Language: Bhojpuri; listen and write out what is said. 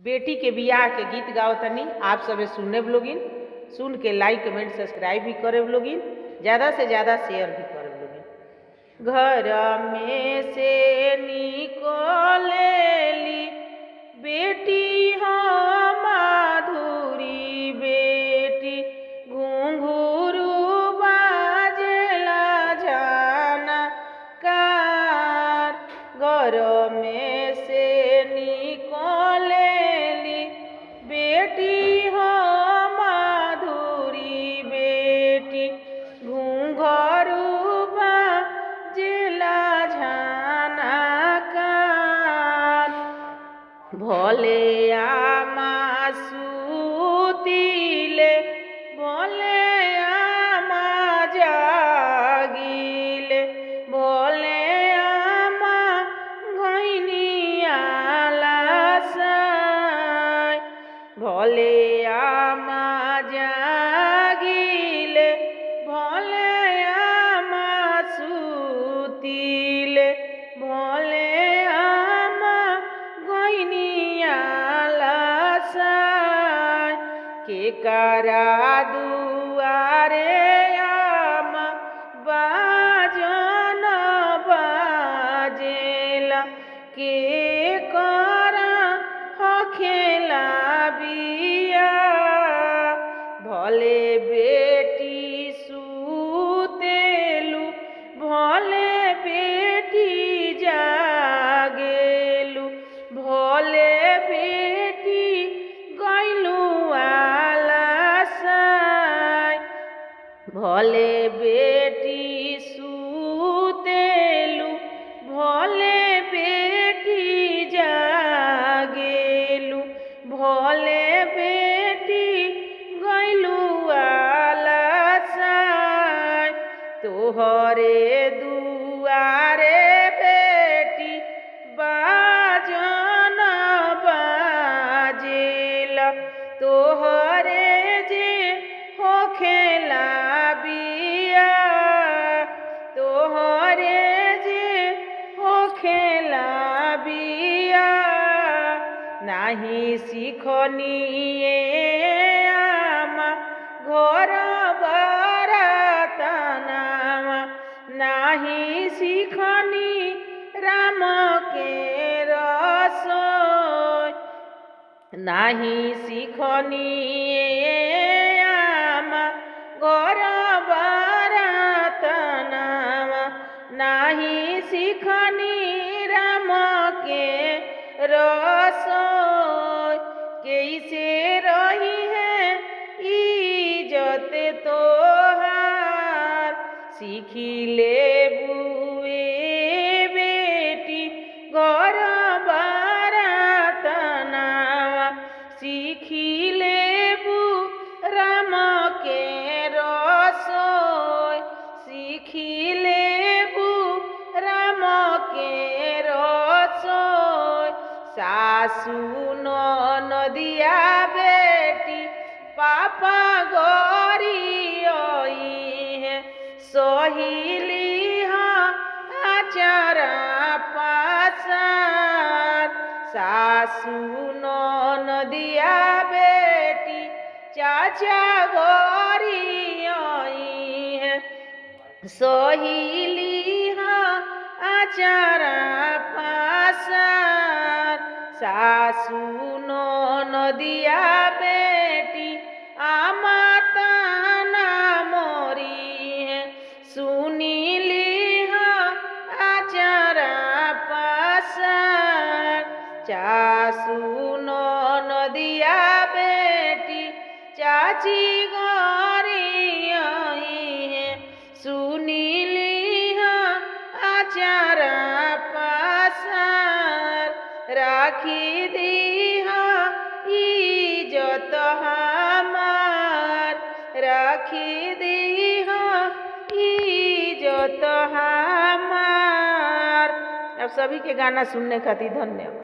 बेटी के बियाह के गीत गाओ तनी आप सबे सुनने लोगिन, सुन के लाइक कमेंट सब्सक्राइब भी करे लोगिन, ज़्यादा से ज़्यादा शेयर भी करे लोगिन। घर में से निकलेली बेटी हो माधुरी बेटी, घुंघरू बाजेला जाना कार। घर में से निकलेली बेटी हो माधुरी बेटी, घुंघरू बाजेला जाना कार। भोले आमा सुतिले भोले आमा जागिले, भोले आमा घैनिया लासाय। भोले आमा जागिले भोले आमा सुतिले, भोले आमा घैनिया लासाय। केकरा दुआरे आमा बाजन बाजेला, केकरा होखेला बिया। भोले बेटी सुतेलु भोले बेटी जागेलु, भोले बेटी गइलु आलासाय। भोले बेटी सुतेलु भोले बेटी जागेलु, भोले बेटी गइलु आलासाय। तोहरे दुआरे बेटी बाजन बाजेला, तोहरे जे होखेला बिया, तोहरे जे होखेला बिया। नाही सिखनिए आमा घर बरतनावा, नाही सिखनी राम के रसोई, नाही सिखनिए आमा घर बरतनावा, नाही सिखनी राम के रसोई। कैसे रही है इज्जत तोहार, सीखी ले बुए बेटी घर बरतनावा, सीखी ले बु राम के रसोई, सीखी ले बु राम के रसोई। सासु नदिया बेटी पापा गोरी आई है, सोहिली हाँ आचारा पासार। सासु नदिया बेटी चाचा गोरी आई है, सोहिली हाँ आचारा पासार। सासु नदिया बेटी आमा ताना मोरी है, सुनीली हाँ आचारा पासार। चासु नदिया बेटी चाची गोरी आई है, सुनीली हाँ आचारा पासार। राखी दीहा इज्जत हमार, राखी दीहा इज्जत हमार। अब सभी के गाना सुनने खातिर धन्यवाद।